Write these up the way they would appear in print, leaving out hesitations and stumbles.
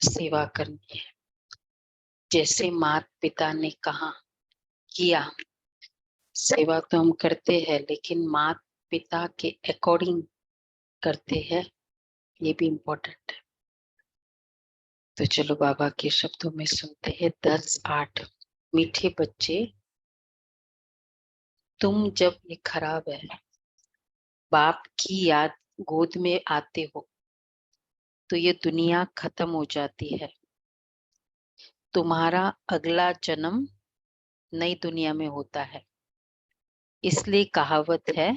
सेवा करनी है। जैसे माता पिता ने कहा किया, सेवा तो हम करते हैं लेकिन माता पिता के अकॉर्डिंग करते हैं, ये भी इम्पोर्टेंट है। तो चलो बाबा के शब्दों में सुनते हैं। 10-8 मीठे बच्चे, तुम जब ये खराब है बाप की याद गोद में आते हो तो ये दुनिया खत्म हो जाती है। तुम्हारा अगला जन्म नई दुनिया में होता है। इसलिए कहावत है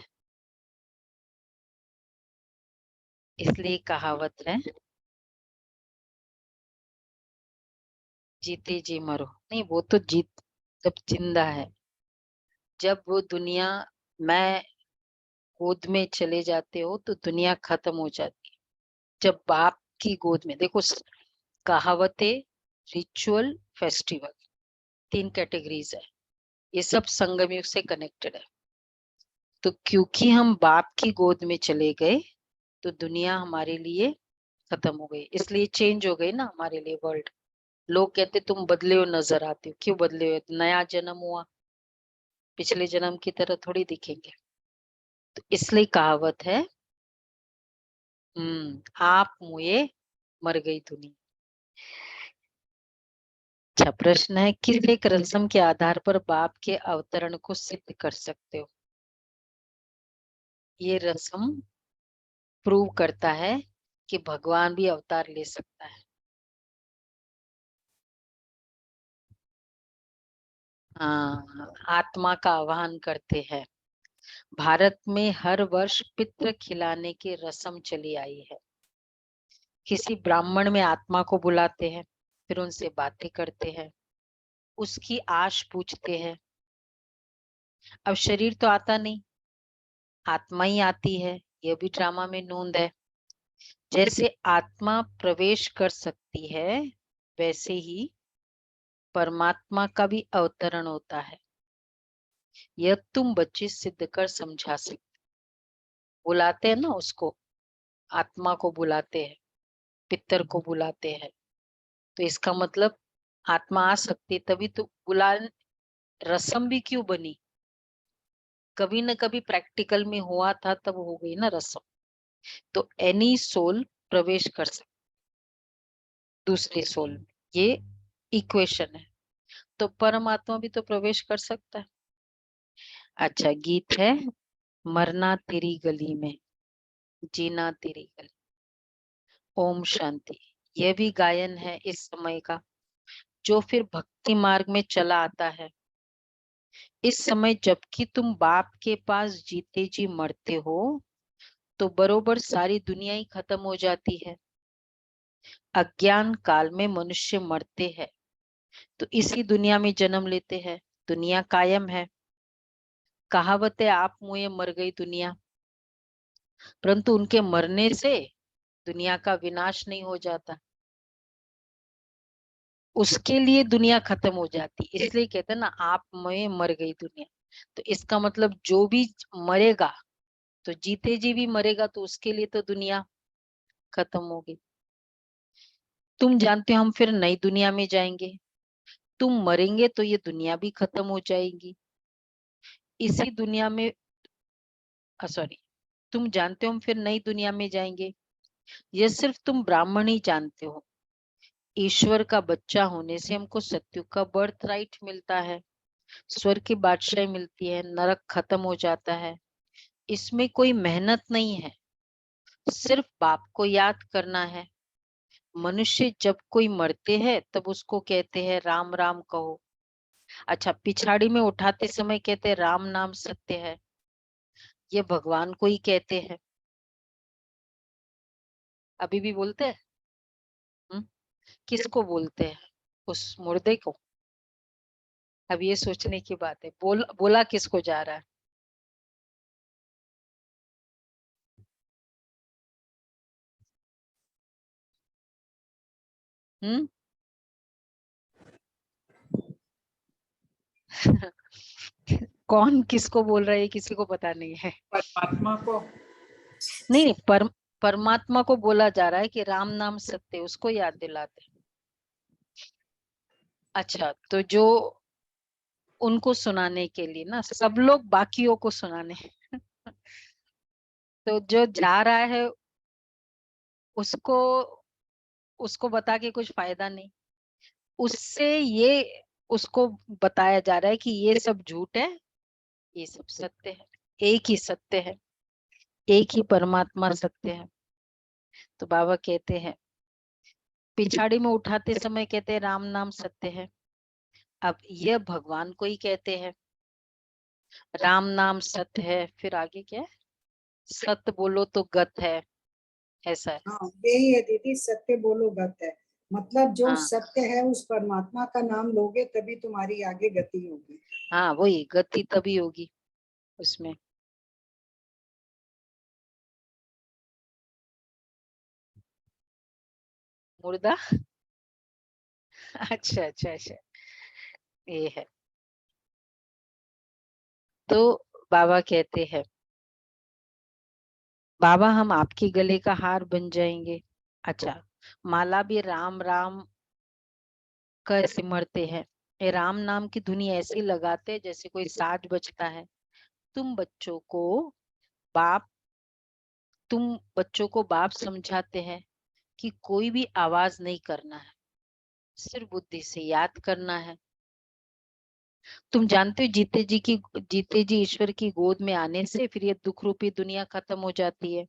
जीते जी मरो। नहीं, वो तो जीत जब जिंदा है, जब वो दुनिया मैं गोद में चले जाते हो तो दुनिया खत्म हो जाती है। जब बाप की गोद में देखो, कहावतें, रिचुअल, फेस्टिवल, 3 कैटेगरीज है। ये सब संगम युग से कनेक्टेड है। तो क्योंकि हम बाप की गोद में चले गए तो दुनिया हमारे लिए खत्म हो गई, इसलिए चेंज हो गई ना हमारे लिए वर्ल्ड। लोग कहते तुम बदले हो नजर आते हो, क्यों बदले हो? नया जन्म हुआ, पिछले जन्म की तरह थोड़ी दिखेंगे। तो इसलिए कहावत है, आप मुए मर गई दुनिया। अच्छा प्रश्न है, किस एक रस्म के आधार पर बाप के अवतरण को सिद्ध कर सकते हो? ये रस्म प्रूव करता है कि भगवान भी अवतार ले सकता है। आत्मा का आह्वान करते हैं। भारत में हर वर्ष पितृ खिलाने की रस्म चली आई है। किसी ब्राह्मण में आत्मा को बुलाते हैं, फिर उनसे बातें करते हैं, उसकी आश पूछते हैं। अब शरीर तो आता नहीं, आत्मा ही आती है, यह भी ड्रामा में नोंद है। जैसे आत्मा प्रवेश कर सकती है वैसे ही परमात्मा का भी अवतरण होता है। यह तुम बच्चे सिद्ध कर समझा सकते। बुलाते हैं ना उसको, आत्मा को बुलाते हैं, पितर को बुलाते हैं, तो इसका मतलब आत्मा आ सकती, तभी तो बुला। रस्म भी क्यों बनी? कभी न कभी प्रैक्टिकल में हुआ था, तब हो गई ना रस्म। तो एनी सोल प्रवेश कर सकती दूसरे सोल में, ये इक्वेशन है। तो परमात्मा भी तो प्रवेश कर सकता है। अच्छा गीत है, मरना तेरी गली में, जीना तेरी गली। ओम शांति। यह भी गायन है इस समय का, जो फिर भक्ति मार्ग में चला आता है। इस समय जबकि तुम बाप के पास जीते जी मरते हो तो बरोबर सारी दुनिया ही खत्म हो जाती है। अज्ञान काल में मनुष्य मरते हैं तो इसी दुनिया में जन्म लेते हैं। दुनिया कायम है। कहावत है, आप मुए मर गई दुनिया, परंतु उनके मरने से दुनिया का विनाश नहीं हो जाता, उसके लिए दुनिया खत्म हो जाती। इसलिए कहते हैं ना, आप में मर गई दुनिया। तो इसका मतलब जो भी मरेगा, तो जीते जी भी मरेगा, तो उसके लिए तो दुनिया खत्म होगी। तुम जानते हो हम फिर नई दुनिया में जाएंगे। तुम मरेंगे तो ये दुनिया भी खत्म हो जाएगी। इसी दुनिया में सॉरी, तुम जानते हो हम फिर नई दुनिया में जाएंगे। ये सिर्फ तुम ब्राह्मण ही जानते हो। ईश्वर का बच्चा होने से हमको सत्युग का बर्थ राइट मिलता है, स्वर्ग की बादशाही मिलती है, नरक खत्म हो जाता है। इसमें कोई मेहनत नहीं है, सिर्फ बाप को याद करना है। मनुष्य जब कोई मरते हैं तब उसको कहते हैं राम राम कहो। अच्छा, पिछाड़ी में उठाते समय कहते हैं राम नाम सत्य है, ये भगवान को ही कहते हैं। अभी भी बोलते हैं। हम्म, किसको बोलते हैं? उस मुर्दे को? अब ये सोचने की बात है, बोला किसको जा रहा है? हम्म कौन किसको बोल रहा है, किसी को पता नहीं है। परमात्मा को। नहीं नहीं, परमात्मा को बोला जा रहा है कि राम नाम सत्य, उसको याद दिलाते। अच्छा, तो जो उनको सुनाने के लिए ना, सब लोग बाकियों को सुनाने तो जो जा रहा है उसको उसको बता के कुछ फायदा नहीं। उससे ये उसको बताया जा रहा है कि ये सब झूठ है, ये सब सत्य है। एक ही सत्य है, एक ही परमात्मा सत्य है। तो बाबा कहते हैं, पिछाड़ी में उठाते समय कहते हैं राम नाम सत्य है। अब यह भगवान को ही कहते हैं राम नाम सत्य है, फिर आगे क्या है, सत्य बोलो तो गत है, ऐसा है। हाँ यही है दीदी, सत्य बोलो गत है। मतलब जो हाँ सत्य है उस परमात्मा का नाम लोगे तभी तुम्हारी आगे गति होगी। हाँ, वही गति तभी होगी उसमें। मुर्दा अच्छा अच्छा अच्छा, ये है। तो बाबा कहते हैं, बाबा हम आपके गले का हार बन जाएंगे। अच्छा, माला भी राम राम कर सिमरते हैं। ये राम नाम की धुनी ऐसी लगाते हैं जैसे कोई साज बजता है। तुम बच्चों को बाप तुम बच्चों को बाप समझाते हैं कि कोई भी आवाज नहीं करना है, सिर्फ बुद्धि से याद करना है। तुम जानते हो जीते जी ईश्वर की गोद में आने से फिर ये दुख रूपी दुनिया खत्म हो जाती है।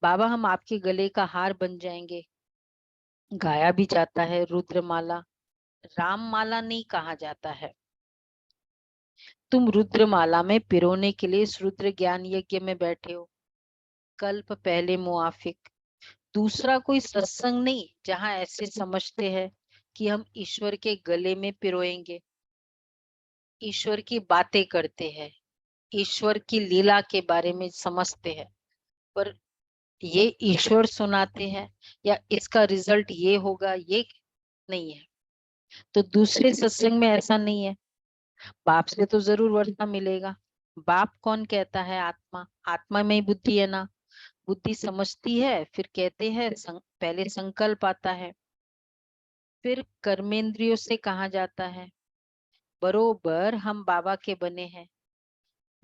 बाबा हम आपके गले का हार बन जाएंगे। गाया भी जाता है रुद्रमाला, राम माला नहीं कहा जाता है। तुम रुद्रमाला में पिरोने के लिए इस रुद्र ज्ञान यज्ञ में बैठे हो। कल्प पहले मुआफिक दूसरा कोई सत्संग नहीं जहां ऐसे समझते हैं कि हम ईश्वर के गले में पिरोएंगे, ईश्वर की बातें करते हैं, ईश्वर की लीला के बारे में समझते हैं। पर ये ईश्वर सुनाते हैं या इसका रिजल्ट ये होगा, ये नहीं है। तो दूसरे सत्संग में ऐसा नहीं है। बाप से तो जरूर वर्षा मिलेगा। बाप कौन कहता है? आत्मा। आत्मा में ही बुद्धि है ना, बुद्धि समझती है, फिर कहते हैं पहले संकल्प आता है, फिर कर्मेंद्रियों से कहा जाता है। बरोबर हम बाबा के बने हैं,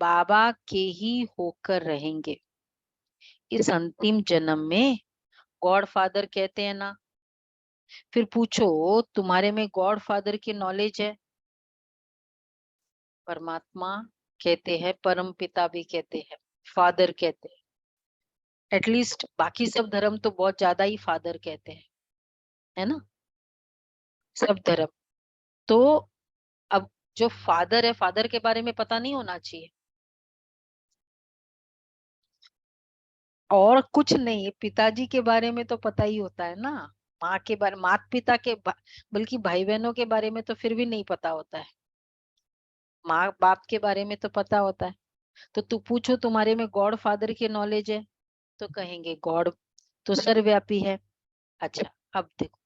बाबा के ही होकर रहेंगे। इस अंतिम जन्म में गॉड फादर कहते हैं ना। फिर पूछो तुम्हारे में गॉड फादर की नॉलेज है? परमात्मा कहते हैं, परम पिता भी कहते हैं, फादर कहते हैं। एटलीस्ट बाकी सब धर्म तो बहुत ज्यादा ही फादर कहते हैं, है ना, सब धर्म। तो अब जो फादर है, फादर के बारे में पता नहीं होना चाहिए? और कुछ नहीं, पिताजी के बारे में तो पता ही होता है ना। माँ के बारे, माता पिता के बल्कि भाई बहनों के बारे में तो फिर भी नहीं पता होता है। माँ बाप के बारे में तो पता होता है। तो तू पूछो तुम्हारे में गॉड फादर की नॉलेज है? तो कहेंगे गॉड तो सर्वव्यापी है। अच्छा, अब देखो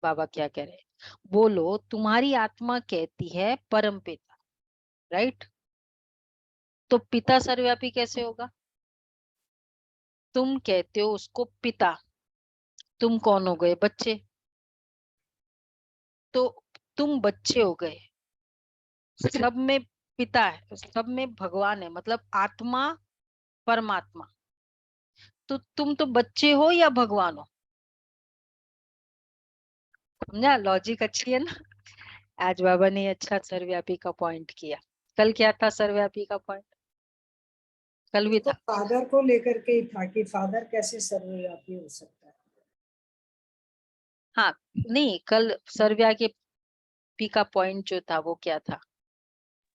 बाबा क्या कह रहे हैं। बोलो तुम्हारी आत्मा कहती है परम पिता, राइट? तो पिता सर्वव्यापी कैसे होगा? तुम कहते हो उसको पिता, तुम कौन हो गए? बच्चे। तो तुम बच्चे हो गए, सब में पिता है, सब में भगवान है, मतलब आत्मा परमात्मा। तो तुम तो बच्चे हो या भगवान हो? समझा? लॉजिक अच्छी है ना। आज बाबा ने अच्छा सर्वव्यापी का पॉइंट किया। कल क्या था सर्वव्यापी का पॉइंट? कल ये भी तो था। फादर को लेकर के ही था कि फादर कैसे सर्वव्यापी हो सकता है। हाँ, नहीं, कल सर्वव्यापी का पॉइंट जो था वो क्या था?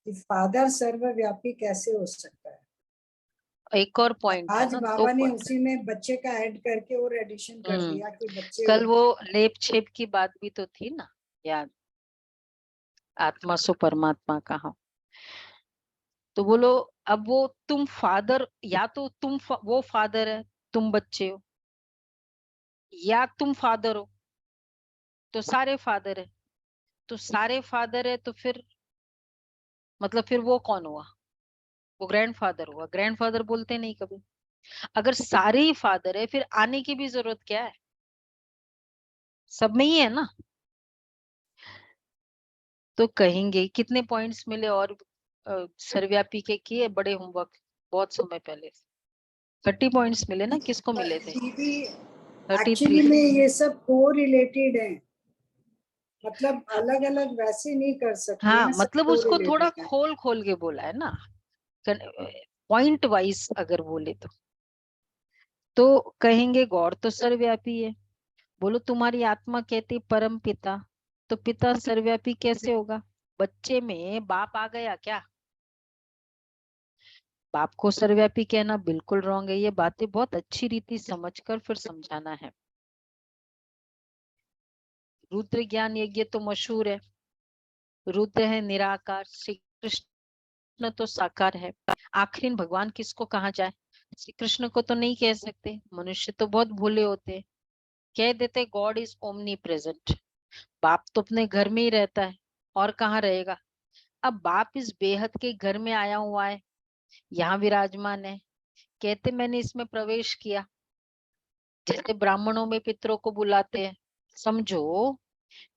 कि फादर सर्वव्यापी कैसे हो सकता है। एक और पॉइंट था आज ना, दो बाबा ने पॉइंट। उसी में बच्चे का ऐड करके और एडिशन कर दिया कि बच्चे कल हो। वो लेप छेप की बात भी तो थी ना, याद? आत्मा सो परमात्मा कहा। तो बोलो, अब वो तुम फादर, या तो वो फादर है, तुम बच्चे हो, या तुम फादर हो तो सारे फादर है। तो सारे फादर है तो फिर मतलब फिर वो कौन हुआ? वो ग्रैंडफादर हुआ। ग्रैंडफादर बोलते नहीं कभी। अगर सारे ही फादर है फिर आने की भी जरूरत क्या है, सब में ही है ना। तो कहेंगे कितने पॉइंट्स मिले, और सर्वव्यापी के किए बड़े होमवर्क बहुत समय पहले। 30 पॉइंट्स मिले ना, किसको मिले थे? दीदी 33। एक्चुअली में ये सब को रिलेटेड है, मतलब अलग अलग वैसे नहीं कर सकते हाँ हैं, सब मतलब को उसको थोड़ा रिलेटेड है। खोल खोल के बोला है ना, पॉइंट वाइज अगर बोले तो कहेंगे गॉड तो सर्वव्यापी है। बोलो तुम्हारी आत्मा कहती परम पिता, तो पिता सर्वव्यापी कैसे होगा? बच्चे में बाप आ गया क्या? बाप को सर्वव्यापी कहना बिल्कुल रॉन्ग है। ये बातें बहुत अच्छी रीति समझकर फिर समझाना है। रुद्र ज्ञान यज्ञ तो मशहूर है। रुद्र है निराकार, श्री कृष्ण तो साकार है। आखिर भगवान किसको कहा जाए? श्री कृष्ण को तो नहीं कह सकते, मनुष्य तो बहुत भोले होते हैं, कह देते गॉड इज ओमनी प्रेजेंट। बाप तो अपने घर में ही रहता है, और कहाँ रहेगा? अब बाप इस बेहद के घर में आया हुआ है, यहाँ विराजमान है, कहते मैंने इसमें प्रवेश किया। जैसे ब्राह्मणों में पितरों को बुलाते हैं, समझो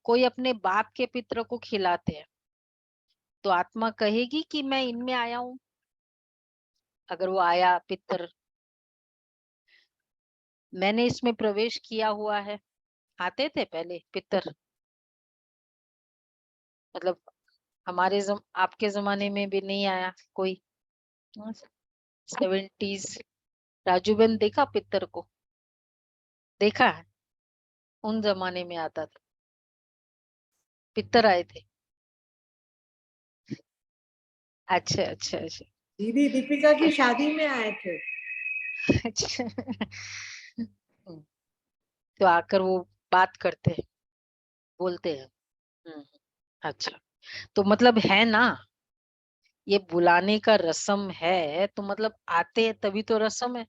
कोई अपने बाप के पितरों को खिलाते हैं, तो आत्मा कहेगी कि मैं इनमें आया हूँ। अगर वो आया पितर, मैंने इसमें प्रवेश किया हुआ है। आते थे पहले पितर, मतलब आपके जमाने में भी नहीं आया कोई? 70s राजू बहन देखा पितर को? देखा है, उन जमाने में आता था, पितर आए थे। अच्छा अच्छा अच्छा। दीदी दीपिका की शादी में आए थे। अच्छा। तो आकर वो बात करते हैं, बोलते हैं। हम्म, अच्छा। तो मतलब है ना, ये बुलाने का रस्म है, तो मतलब आते हैं तभी तो रस्म है,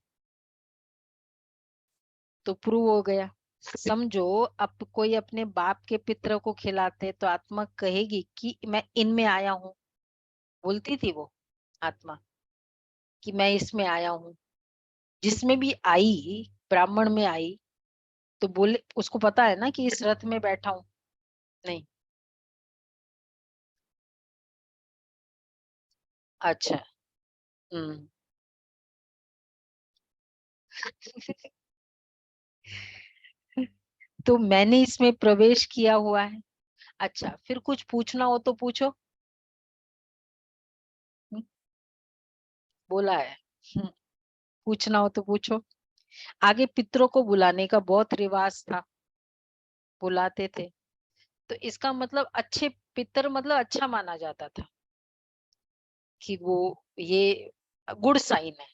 तो प्रूव हो गया। समझो अब कोई अपने बाप के पितर को खिलाते, तो आत्मा कहेगी कि मैं इनमें आया हूँ। बोलती थी वो आत्मा कि मैं इसमें आया हूँ, जिसमें भी आई, ब्राह्मण में आई, तो बोले उसको पता है ना कि इस रथ में बैठा हूँ? नहीं। अच्छा। हम्म। तो मैंने इसमें प्रवेश किया हुआ है। अच्छा, फिर कुछ पूछना हो तो पूछो। हम्म, बोला है। पूछना हो तो पूछो। आगे पितरों को बुलाने का बहुत रिवाज था, बुलाते थे, तो इसका मतलब अच्छे पितर मतलब अच्छा माना जाता था, कि वो ये गुड साइन है,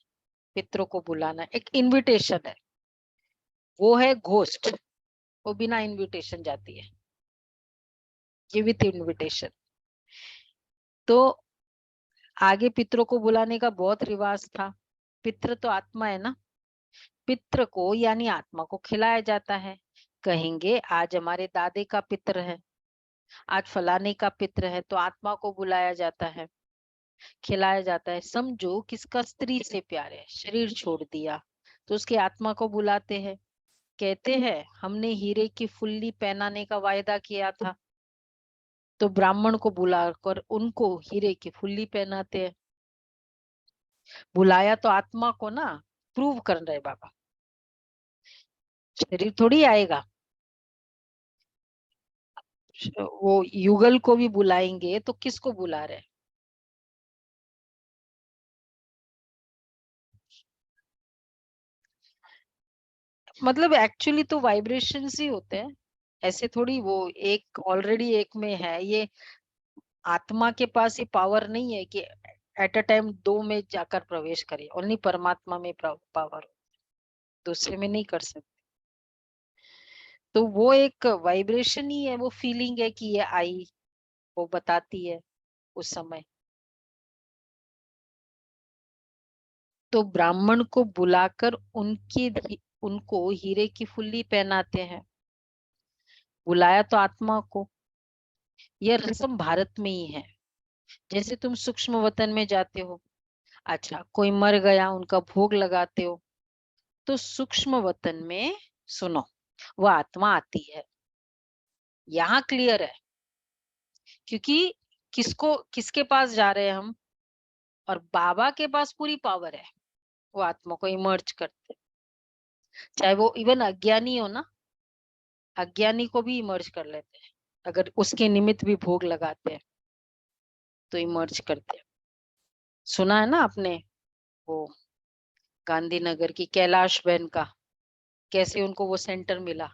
पितरों को बुलाना एक इनविटेशन है। वो है घोस्ट, वो बिना इनविटेशन जाती है, ये विथ इनविटेशन। तो आगे पितरों को बुलाने का बहुत रिवाज था। पितृ तो आत्मा है ना, पितृ को यानी आत्मा को खिलाया जाता है। कहेंगे आज हमारे दादे का पितृ है, आज फलाने का पितृ है, तो आत्मा को बुलाया जाता है, खिलाया जाता है। समझो किसका स्त्री से प्यार है, शरीर छोड़ दिया, तो उसकी आत्मा को बुलाते हैं। कहते हैं हमने हीरे की फुल्ली पहनाने का वायदा किया था, तो ब्राह्मण को बुलाकर उनको हीरे की फुल्ली पहनाते हैं। बुलाया तो आत्मा को ना, प्रूव कर रहे बाबा, शरीर थोड़ी आएगा। वो युगल को भी बुलाएंगे तो किसको बुला रहे? मतलब एक्चुअली तो वाइब्रेशंस ही होते हैं, ऐसे थोड़ी वो एक ऑलरेडी एक में है। ये आत्मा के पास ये पावर नहीं है कि एट अ टाइम दो में जाकर प्रवेश करे, ओनली परमात्मा में पावर, दूसरे में नहीं कर सकते। तो वो एक वाइब्रेशन ही है, वो फीलिंग है कि ये आई, वो बताती है उस समय। तो ब्राह्मण को बुलाकर उनको हीरे की फुल्ली पहनाते हैं। बुलाया तो आत्मा को। यह रस्म भारत में ही है। जैसे तुम सूक्ष्म वतन में जाते हो, अच्छा कोई मर गया, उनका भोग लगाते हो, तो सूक्ष्म वतन में सुनो, वो आत्मा आती है। यहाँ क्लियर है, क्योंकि किसके पास जा रहे हैं हम, और बाबा के पास पूरी पावर है, वो आत्मा को इमर्ज करते, चाहे वो इवन अज्ञानी हो ना, अज्ञानी को भी इमर्ज कर लेते हैं, अगर उसके निमित्त भी भोग लगाते हैं तो इमर्ज करते हैं। सुना है ना आपने वो गांधीनगर की कैलाश बहन का, कैसे उनको वो सेंटर मिला,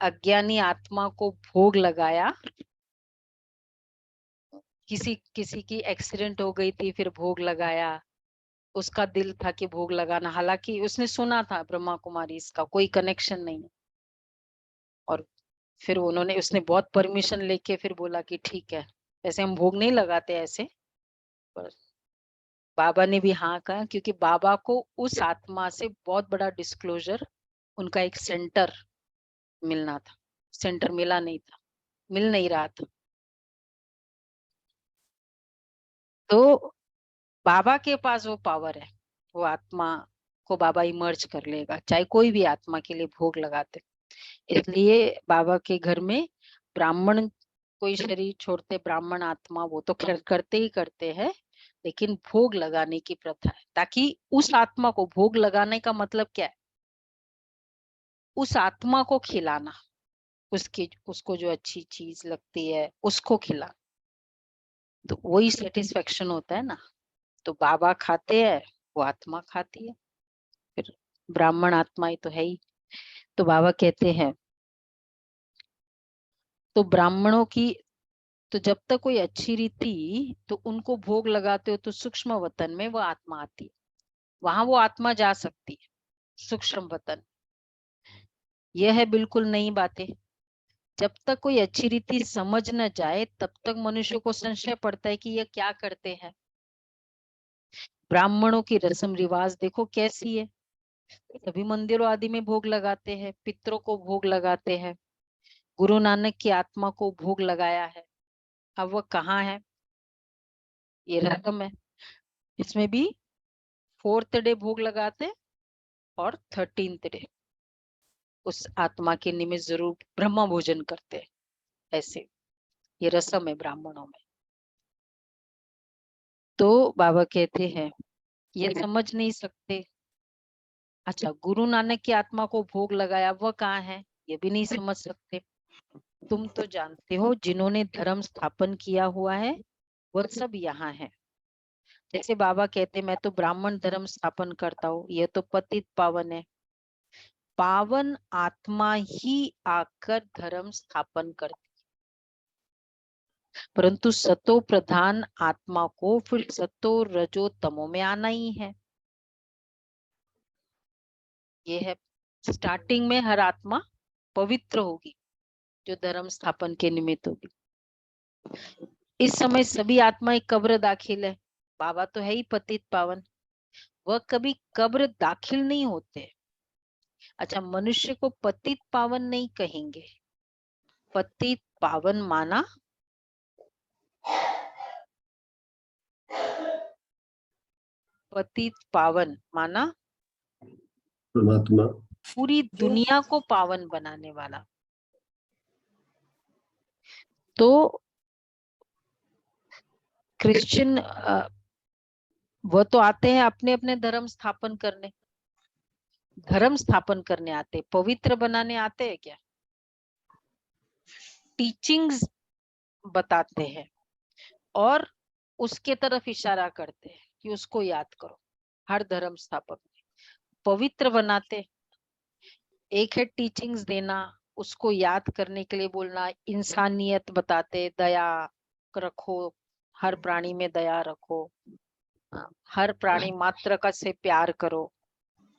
अज्ञानी आत्मा को भोग लगाया, किसी किसी की एक्सीडेंट हो गई थी, फिर भोग लगाया, उसका दिल था कि भोग लगाना, हालांकि उसने सुना था ब्रह्मा कुमारी, इसका कोई कनेक्शन नहीं है, और फिर उसने बहुत परमिशन लेके फिर बोला कि ठीक है, ऐसे हम भोग नहीं लगाते ऐसे, पर बाबा ने भी हाँ कहा, क्योंकि बाबा को उस आत्मा से बहुत बड़ा डिस्क्लोजर, उनका एक सेंटर मिलना था, सेंटर मिला नहीं था, मिल नहीं रहा था। तो बाबा के पास वो पावर है, वो आत्मा को बाबा इमर्ज कर लेगा, चाहे कोई भी आत्मा के लिए भोग लगाते। इसलिए बाबा के घर में ब्राह्मण कोई शरीर छोड़ते, ब्राह्मण आत्मा वो तो खैर करते ही करते हैं, लेकिन भोग लगाने की प्रथा है, ताकि उस आत्मा को भोग लगाने का मतलब क्या है, उस आत्मा को खिलाना, उसको जो अच्छी चीज लगती है उसको खिलाना, तो वही सेटिस्फेक्शन होता है ना। तो बाबा खाते हैं, वो आत्मा खाती है, फिर ब्राह्मण आत्मा ही तो है ही। तो बाबा कहते हैं, तो ब्राह्मणों की, तो जब तक कोई अच्छी रीति, तो उनको भोग लगाते हो तो सूक्ष्म वतन में वो आत्मा आती है, वहां वो आत्मा जा सकती है सूक्ष्म वतन। यह है बिल्कुल नई बातें। जब तक कोई अच्छी रीति समझ न जाए तब तक मनुष्य को संशय पड़ता है कि यह क्या करते हैं। ब्राह्मणों की रस्म रिवाज देखो कैसी है, सभी मंदिरों आदि में भोग लगाते हैं, पितरों को भोग लगाते हैं, गुरु नानक की आत्मा को भोग लगाया है, अब वह कहाँ है, ये रस्म है। इसमें भी 4th डे भोग लगाते और 13th डे उस आत्मा के निमित्त जरूर ब्रह्म भोजन करते, ऐसे ये रस्म है ब्राह्मणों में। तो बाबा कहते हैं ये समझ नहीं सकते, अच्छा गुरु नानक की आत्मा को भोग लगाया वह कहाँ है, ये भी नहीं समझ सकते। तुम तो जानते हो जिन्होंने धर्म स्थापन किया हुआ है वह सब यहाँ है। जैसे बाबा कहते मैं तो ब्राह्मण धर्म स्थापन करता हूँ, यह तो पतित पावन है, पावन आत्मा ही आकर धर्म स्थापन करती, परंतु सतो प्रधान आत्मा को फिर सतो रजो तमो में आना ही है। ये है, स्टार्टिंग में हर आत्मा पवित्र होगी जो धर्म स्थापन के निमित्त होगी। इस समय सभी आत्माएं कब्र दाखिल है, बाबा तो है ही पतित पावन, वह कभी कब्र दाखिल नहीं होते। अच्छा मनुष्य को पतित पावन नहीं कहेंगे, पतित पावन माना पतित पावन माना परमात्मा, पूरी दुनिया को पावन बनाने वाला। तो क्रिश्चियन वो तो आते हैं अपने अपने धर्म स्थापन करने, धर्म स्थापन करने आते, पवित्र बनाने आते हैं क्या, टीचिंग्स बताते हैं और उसके तरफ इशारा करते हैं कि उसको याद करो। हर धर्म स्थापक पवित्र बनाते, एक है टीचिंग्स देना, उसको याद करने के लिए बोलना, इंसानियत बताते, दया रखो, हर प्राणी में दया रखो, हर प्राणी मात्र का से प्यार करो,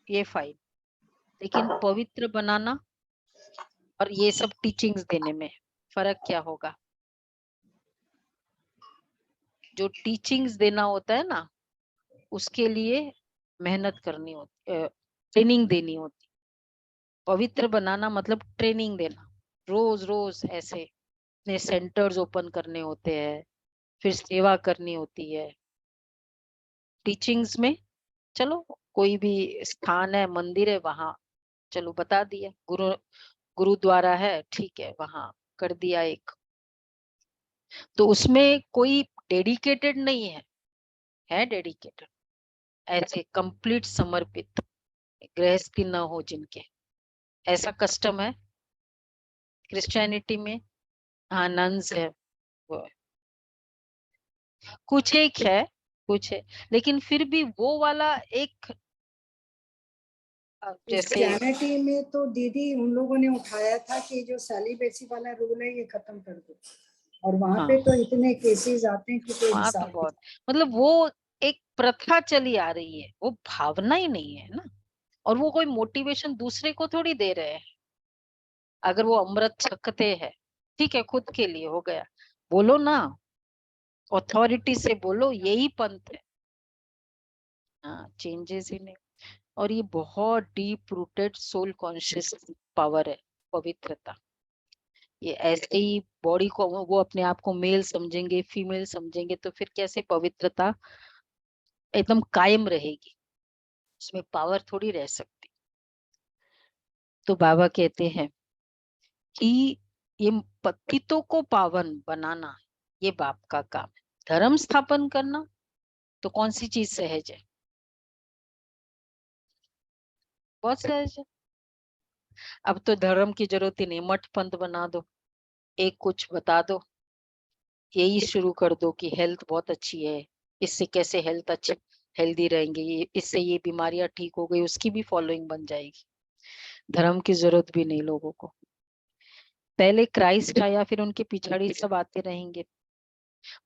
ये फाइन। लेकिन पवित्र बनाना और ये सब टीचिंग्स देने में फर्क क्या होगा। जो टीचिंग्स देना होता है ना, उसके लिए मेहनत करनी होती, ट्रेनिंग देनी होती। पवित्र बनाना मतलब ट्रेनिंग देना, रोज रोज ऐसे अपने सेंटर्स ओपन करने होते हैं, फिर सेवा करनी होती है। टीचिंग्स में चलो कोई भी स्थान है, मंदिर है, वहां चलो बता दिया, गुरुद्वारा है, ठीक है, वहां कर दिया एक। तो उसमें कोई डेडिकेटेड नहीं है डेडिकेटेड, ऐसे कंप्लीट समर्पित गृहस्थी न हो जिनके, ऐसा कस्टम है क्रिश्चियनिटी में। हाँ, नन्स है, वो है। कुछ एक है, कुछ है, लेकिन फिर भी वो वाला एक जैसे क्रिश्चियनिटी में तो दीदी उन लोगों ने उठाया था कि जो सेलिबेसी वाला रूल है ये खत्म कर दो, और वहां पे हाँ, तो इतने केसेस आते हैं कि कोई वहां तो हिसाब बहुत, मतलब वो एक प्रथा चली आ रही है, वो भावना ही नहीं है ना। और वो कोई मोटिवेशन दूसरे को थोड़ी दे रहे हैं। अगर वो अमृत छकते हैं, ठीक है, खुद के लिए हो गया, बोलो ना, अथॉरिटी से बोलो, यही पंथ है। हाँ, चेंजेस ही नहीं। और ये बहुत deep rooted soul conscious power है, पवित्रता। ये ऐसे ही बॉडी को वो अपने आप को मेल समझेंगे, फीमेल समझेंगे, तो फिर कैसे पवित्रता एकदम कायम रहेगी, उसमें पावर थोड़ी रह सकती। तो बाबा कहते हैं कि ये पतितों को पावन बनाना ये बाप का काम है। धर्म स्थापन करना तो कौन सी चीज सहज है, बहुत सहज है। अब तो धर्म की जरूरत ही नहीं, मठ पंथ बना दो, एक कुछ बता दो, यही शुरू कर दो कि हेल्थ बहुत अच्छी है, इससे कैसे हेल्थ अच्छे हेल्दी रहेंगे, इससे ये बीमारियां ठीक हो गई, उसकी भी फॉलोइंग बन जाएगी। धर्म की जरूरत भी नहीं लोगों को। पहले क्राइस्ट आया, फिर उनके पिछाड़ी सब आते रहेंगे।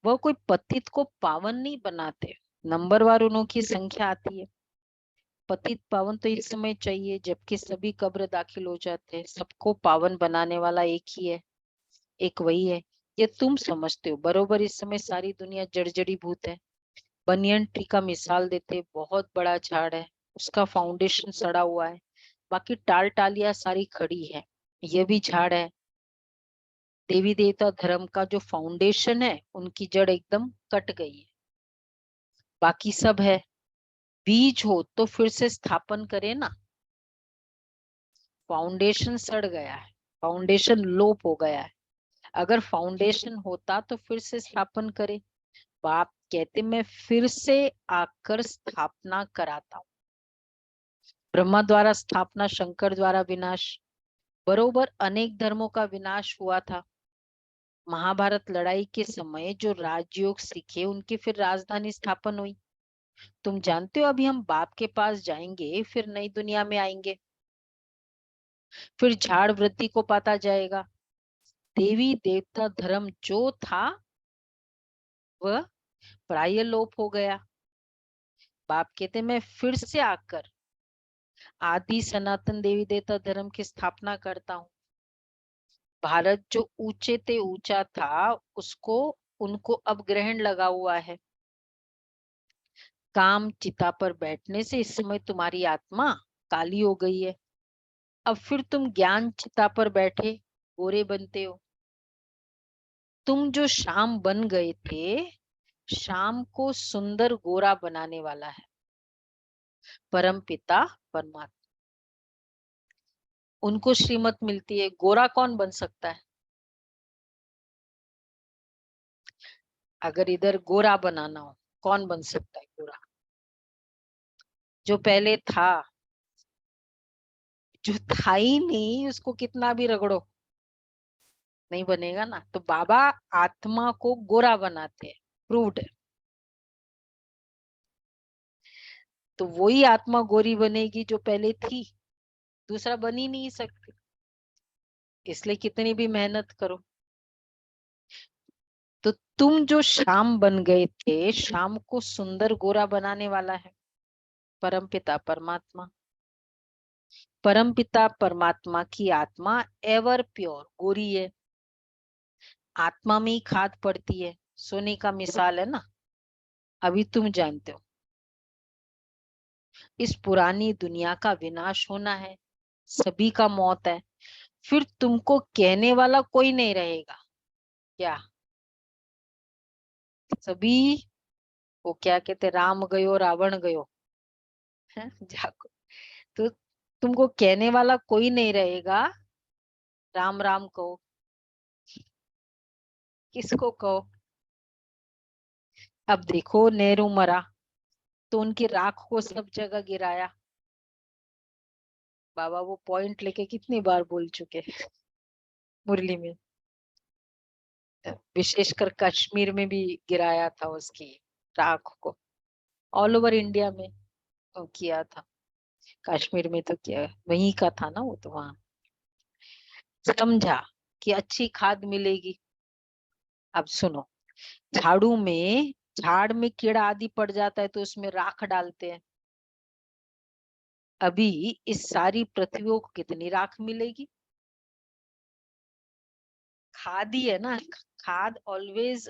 वह कोई पतित को पावन नहीं बनाते, नंबरवार उनकी संख्या आती है। पतित पावन तो इस समय चाहिए जबकि सभी कब्र दाखिल हो जाते हैं। सबको पावन बनाने वाला एक ही है, एक वही है। ये तुम समझते हो बरोबर। इस समय सारी दुनिया जर्जरी भूत है। बनियन ट्री का मिसाल देते, बहुत बड़ा झाड़ है, उसका फाउंडेशन सड़ा हुआ है, बाकी टाल टालियां सारी खड़ी है। ये भी झाड़ है। देवी देवता धर्म का जो फाउंडेशन है, उनकी जड़ एकदम कट गई है, बाकी सब है। बीज हो तो फिर से स्थापन करे ना। फाउंडेशन सड़ गया है, फाउंडेशन लोप हो गया है। अगर फाउंडेशन होता तो फिर से स्थापन करे। बाप कहते मैं फिर से आकर स्थापना कराता हूँ। ब्रह्मा द्वारा स्थापना, शंकर द्वारा विनाश, बरोबर अनेक धर्मों का विनाश हुआ था। महाभारत लड़ाई के समय जो राजयोग सीखे उनकी फिर राजधानी स्थापन हुई। तुम जानते हो अभी हम बाप के पास जाएंगे, फिर नई दुनिया में आएंगे, फिर झाड़ वृद्धि को पाता जाएगा। देवी देवता धर्म जो था वह प्राय लोप हो गया। बाप कहते मैं फिर से आकर आदि सनातन देवी देवता धर्म की स्थापना करता हूँ। भारत जो ऊंचे ते ऊंचा था, उसको उनको अब ग्रहण लगा हुआ है। काम चिता पर बैठने से इस समय तुम्हारी आत्मा काली हो गई है। अब फिर तुम ज्ञान चिता पर बैठे गोरे बनते हो। तुम जो शाम बन गए थे, शाम को सुंदर गोरा बनाने वाला है परम पिता परमात्मा। उनको श्रीमत मिलती है, गोरा कौन बन सकता है? अगर इधर गोरा बनाना हो, कौन बन सकता है गोरा? जो पहले था, जो था ही नहीं, उसको कितना भी रगड़ो नहीं बनेगा ना। तो बाबा आत्मा को गोरा बनाते हैं, प्रूव्ड है। तो वही आत्मा गोरी बनेगी जो पहले थी, दूसरा बन ही नहीं सकती। इसलिए कितनी भी मेहनत करो। तो तुम जो शाम बन गए थे, शाम को सुंदर गोरा बनाने वाला है परमपिता परमात्मा। परमपिता परमात्मा की आत्मा एवर प्योर गोरी है। आत्मा में ही खाद पड़ती है, सोने का मिसाल है ना। अभी तुम जानते हो इस पुरानी दुनिया का विनाश होना है, सभी का मौत है। फिर तुमको कहने वाला कोई नहीं रहेगा क्या? सभी, वो क्या कहते, राम गयो रावण गयो, है जागो। तो तुमको कहने वाला कोई नहीं रहेगा, राम राम कहो, किसको कहो। अब देखो नेहरू मरा तो उनकी राख को सब जगह गिराया। बाबा वो पॉइंट लेके कितनी बार बोल चुके मुरली में, विशेषकर कश्मीर में भी गिराया था उसकी राख को, ऑल ओवर इंडिया में किया था। कश्मीर में तो क्या वहीं का था ना, वो तो वहां समझा कि अच्छी खाद मिलेगी। अब सुनो, झाड़ू में झाड़ में कीड़ा आदि पड़ जाता है तो उसमें राख डालते हैं। अभी इस सारी पृथ्वी को कितनी राख मिलेगी? खाद ही है ना। खाद ऑलवेज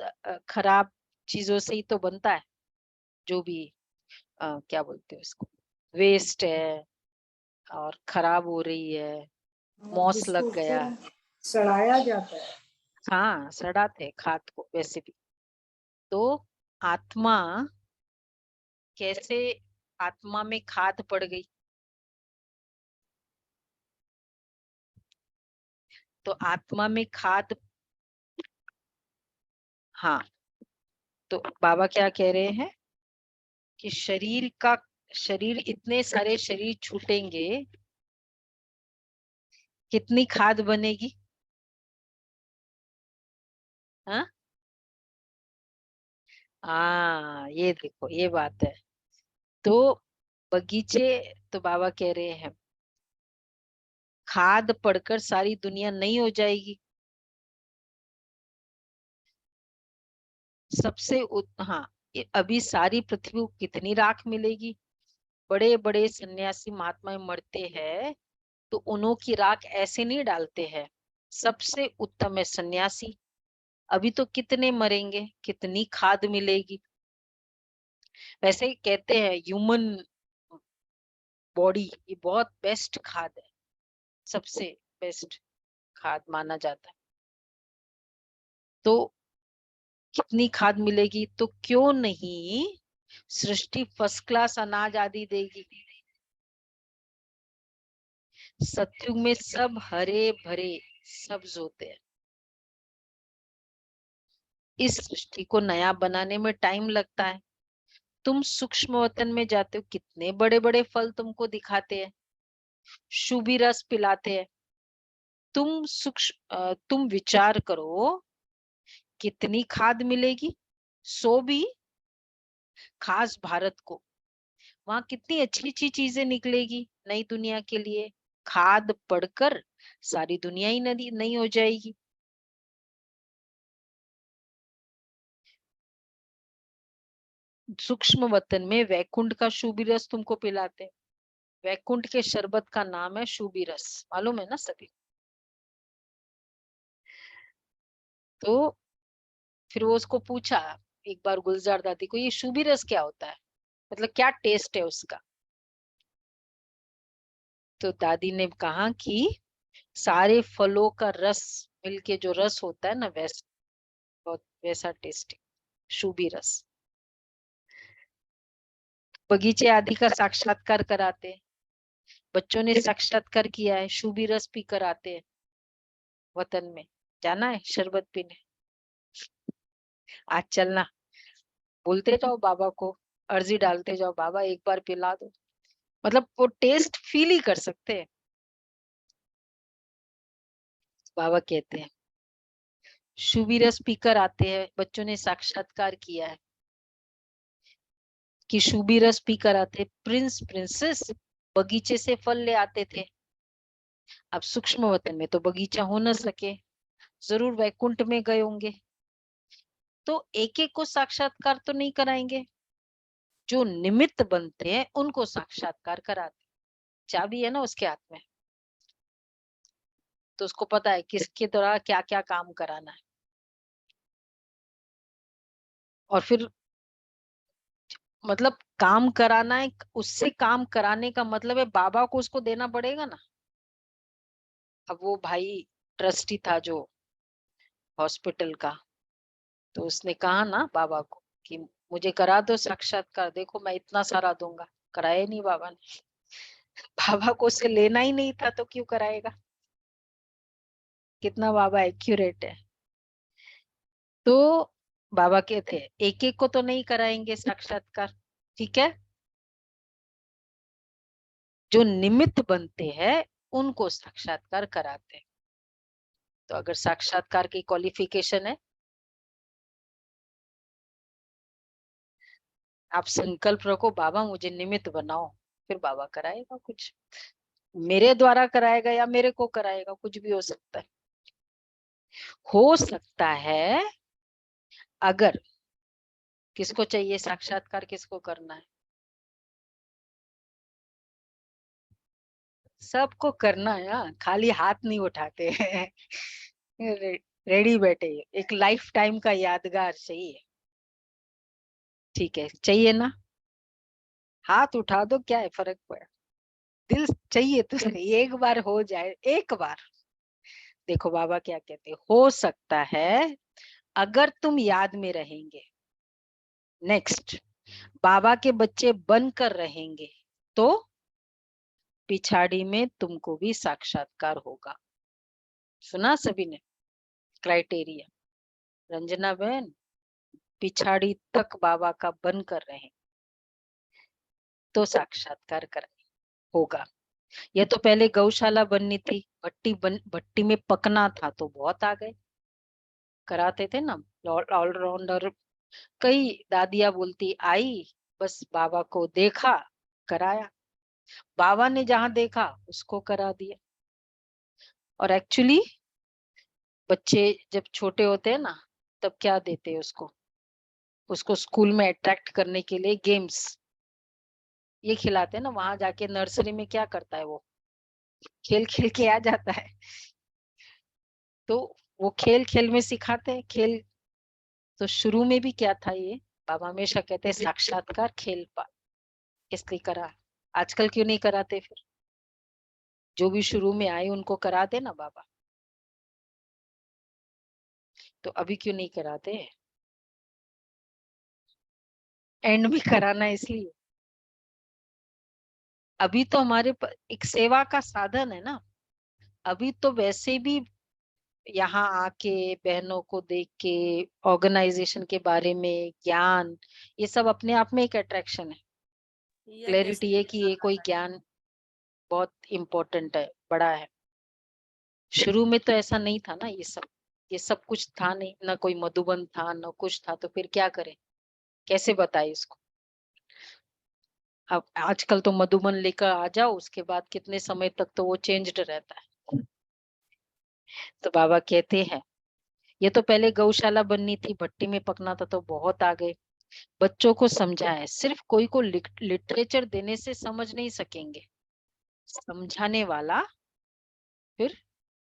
खराब चीजों से ही तो बनता है। जो भी क्या बोलते हैं उसको, वेस्ट है और खराब हो रही है, और मॉस जिसको लग गया। फिर सड़ाया जाता है। हाँ सड़ाते हैं खाद को वैसे भी। तो आत्मा कैसे, आत्मा में खाद पड़ गई तो आत्मा में खाद। हाँ, तो बाबा क्या कह रहे हैं कि शरीर इतने सारे शरीर छूटेंगे, कितनी खाद बनेगी? हाँ हाँ, ये देखो ये बात है। तो बगीचे, तो बाबा कह रहे हैं खाद पड़कर सारी दुनिया नहीं हो जाएगी। हाँ, अभी सारी पृथ्वी को कितनी राख मिलेगी? बड़े बड़े सन्यासी महात्मा मरते हैं तो उन्हों की राख ऐसे नहीं डालते हैं। सबसे उत्तम है सन्यासी। अभी तो कितने मरेंगे, कितनी खाद मिलेगी? वैसे ही कहते हैं ह्यूमन बॉडी ये बहुत बेस्ट खाद है, सबसे बेस्ट खाद माना जाता है। तो कितनी खाद मिलेगी? तो क्यों नहीं सृष्टि फर्स्ट क्लास अनाज आदि देगी। सतयुग में सब हरे भरे सब्ज होते हैं। इस सृष्टि को नया बनाने में टाइम लगता है। तुम सूक्ष्म वतन में जाते हो, कितने बड़े बड़े फल तुमको दिखाते हैं, शुभी रस पिलाते हैं। तुम विचार करो कितनी खाद मिलेगी, सो भी खास भारत को। वहां कितनी अच्छी अच्छी चीजें निकलेगी नई दुनिया के लिए। खाद पड़कर सारी दुनिया ही नदी नहीं हो जाएगी। सूक्ष्म वतन में वैकुंठ का शुभी रस तुमको पिलाते हैं। वैकुंठ के शरबत का नाम है शुभी रस, मालूम है ना सभी। तो फिर वो उसको पूछा एक बार गुलजार दादी को, ये शुभी रस क्या होता है, मतलब क्या टेस्ट है उसका? तो दादी ने कहा कि सारे फलों का रस मिलके जो रस होता है ना, वैसा बहुत वैसा टेस्टी शुभी रस। बगीचे आदि का साक्षात्कार कराते हैं। बच्चों ने साक्षात्कार किया है, शुभी रस पी कर आते हैं वतन में। जाना है शरबत पीने? आज चलना, बोलते जाओ बाबा को, अर्जी डालते जाओ बाबा एक बार पिला दो। मतलब वो टेस्ट फील ही कर सकते हैं। बाबा कहते हैं शुभी रस पीकर आते हैं। बच्चों ने साक्षात्कार किया है कि शुभी रस पीकर आते। प्रिंस प्रिंसेस बगीचे से फल ले आते थे। अब सूक्ष्म वतन में तो बगीचा हो न सके, जरूर वैकुंठ में गए होंगे। तो एक एक को साक्षात्कार तो नहीं कराएंगे, जो निमित्त बनते हैं उनको साक्षात्कार कराते। चाबी है ना उसके हाथ में, तो उसको पता है किसके द्वारा क्या क्या काम कराना है। और फिर मतलब काम कराना है, उससे काम कराने का मतलब है बाबा को उसको देना पड़ेगा ना। अब वो भाई ट्रस्टी था जो हॉस्पिटल का, तो उसने कहा ना बाबा को कि मुझे करा दो साक्षात्कार, देखो मैं इतना सारा दूंगा। कराया नहीं बाबा ने। बाबा को उससे लेना ही नहीं था तो क्यों कराएगा। कितना बाबा एक्यूरेट है। तो बाबा कहते हैं एक एक को तो नहीं कराएंगे साक्षात्कार, ठीक है, जो निमित्त बनते हैं उनको साक्षात्कार कराते हैं। तो अगर साक्षात्कार की क्वालिफिकेशन है, आप संकल्प रखो बाबा मुझे निमित्त बनाओ, फिर बाबा कराएगा। कुछ मेरे द्वारा कराएगा या मेरे को कराएगा, कुछ भी हो सकता है। हो सकता है अगर किसको चाहिए साक्षात्कार, किसको करना है, सबको करना है। हाँ, खाली हाथ नहीं उठाते हैं। रेडी बैठे, एक लाइफ टाइम का यादगार चाहिए, ठीक है, चाहिए ना, हाथ उठा दो, क्या है फर्क पड़ा। दिल चाहिए तो सही, एक बार हो जाए, एक बार। देखो बाबा क्या कहते हैं, हो सकता है अगर तुम याद में रहेंगे, नेक्स्ट बाबा के बच्चे बनकर रहेंगे, तो पिछाड़ी में तुमको भी साक्षात्कार होगा। सुना सभी ने क्राइटेरिया। रंजना बहन पिछाड़ी तक बाबा का बनकर रहे तो साक्षात्कार कर होगा। ये तो पहले गौशाला बननी थी, भट्टी में पकना था तो बहुत आ गए, कराते थे ना ऑलराउंडर। कई दादियां बोलती आई, बस बाबा को देखा, कराया, बाबा ने जहां देखा उसको करा दिया। और एक्चुअली बच्चे जब छोटे होते हैं ना, तब क्या देते हैं उसको, उसको स्कूल में अट्रैक्ट करने के लिए गेम्स ये खिलाते हैं ना। वहां जाके नर्सरी में क्या करता है वो, खेल खेल के आ जाता है। तो वो खेल खेल में सिखाते हैं खेल। तो शुरू में भी क्या था ये, बाबा हमेशा कहते हैं साक्षात्कार खेल पा, इसलिए करा। आजकल क्यों नहीं कराते फिर, जो भी शुरू में आए उनको करा दे ना बाबा, तो अभी क्यों नहीं कराते, एंड में कराना इसलिए। अभी तो हमारे एक सेवा का साधन है ना, अभी तो वैसे भी यहाँ आके बहनों को देख के ऑर्गेनाइजेशन के बारे में ज्ञान, ये सब अपने आप में एक अट्रैक्शन है। क्लैरिटी है कि ये कोई ज्ञान बहुत इम्पोर्टेंट है, बड़ा है। शुरू में तो ऐसा नहीं था ना, ये सब कुछ था नहीं, ना कोई मधुबन था ना कुछ था, तो फिर क्या करें, कैसे बताए इसको। अब आजकल तो मधुबन लेकर आ जाओ, उसके बाद कितने समय तक तो वो चेंज्ड रहता है। तो बाबा कहते हैं ये तो पहले गौशाला बननी थी, भट्टी में पकना था तो बहुत आ गए। बच्चों को समझाए, सिर्फ कोई को लिटरेचर देने से समझ नहीं सकेंगे, समझाने वाला फिर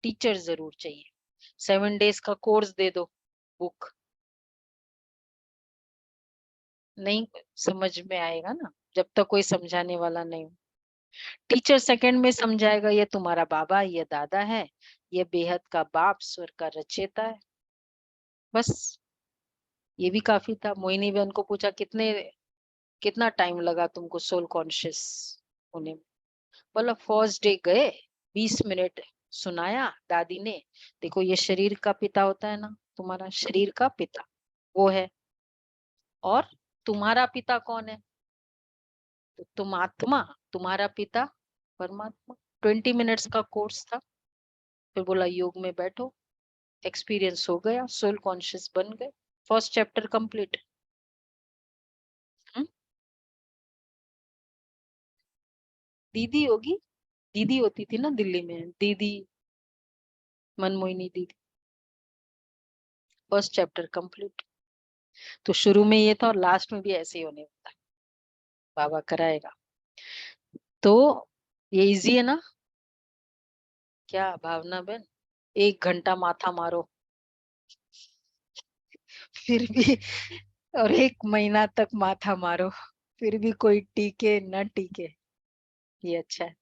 टीचर जरूर चाहिए। 7 डेज का कोर्स दे दो, बुक नहीं समझ में आएगा ना जब तक कोई समझाने वाला नहीं हो। टीचर सेकंड में समझाएगा, ये तुम्हारा बाबा, ये दादा है, ये बेहद का बाप, स्वर का रचयिता है, बस ये भी काफी था। मोहिनी बहन को पूछा कितना टाइम लगा तुमको सोल कॉन्शियस होने में, बोला फर्स्ट डे गए 20 मिनट सुनाया दादी ने, देखो ये शरीर का पिता होता है ना, तुम्हारा शरीर का पिता वो है, और तुम्हारा पिता कौन है, तो तुम आत्मा, तुम्हारा पिता परमात्मा। 20 मिनट्स का कोर्स था, फिर बोला योग में बैठो, एक्सपीरियंस हो गया, सोल कॉन्शियस बन गए, फर्स्ट चैप्टर कंप्लीट। दीदी होगी, दीदी होती थी ना दिल्ली में, दीदी मनमोहिनी दीदी, फर्स्ट चैप्टर कंप्लीट। तो शुरू में ये था और लास्ट में भी ऐसे ही होने वाला है, बाबा कराएगा। तो ये इजी है ना, क्या भावना बहन, 1 घंटा माथा मारो फिर भी, और 1 महीना तक माथा मारो फिर भी कोई टीके न टीके, ये अच्छा है।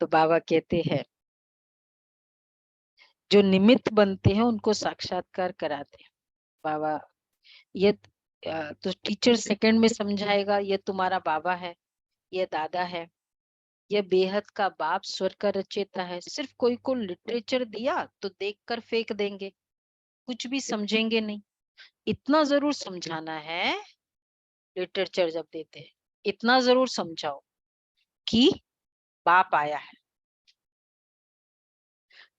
तो बाबा कहते हैं जो निमित्त बनते हैं उनको साक्षात्कार कराते हैं बाबा। ये तो टीचर सेकंड में समझाएगा, ये तुम्हारा बाबा है, ये दादा है, यह बेहद का बाप, स्वर का रचयिता है। सिर्फ कोई को लिटरेचर दिया तो देखकर फेंक देंगे, कुछ भी समझेंगे नहीं। इतना जरूर समझाना है, लिटरेचर जब देते हैं इतना जरूर समझाओ कि बाप आया है।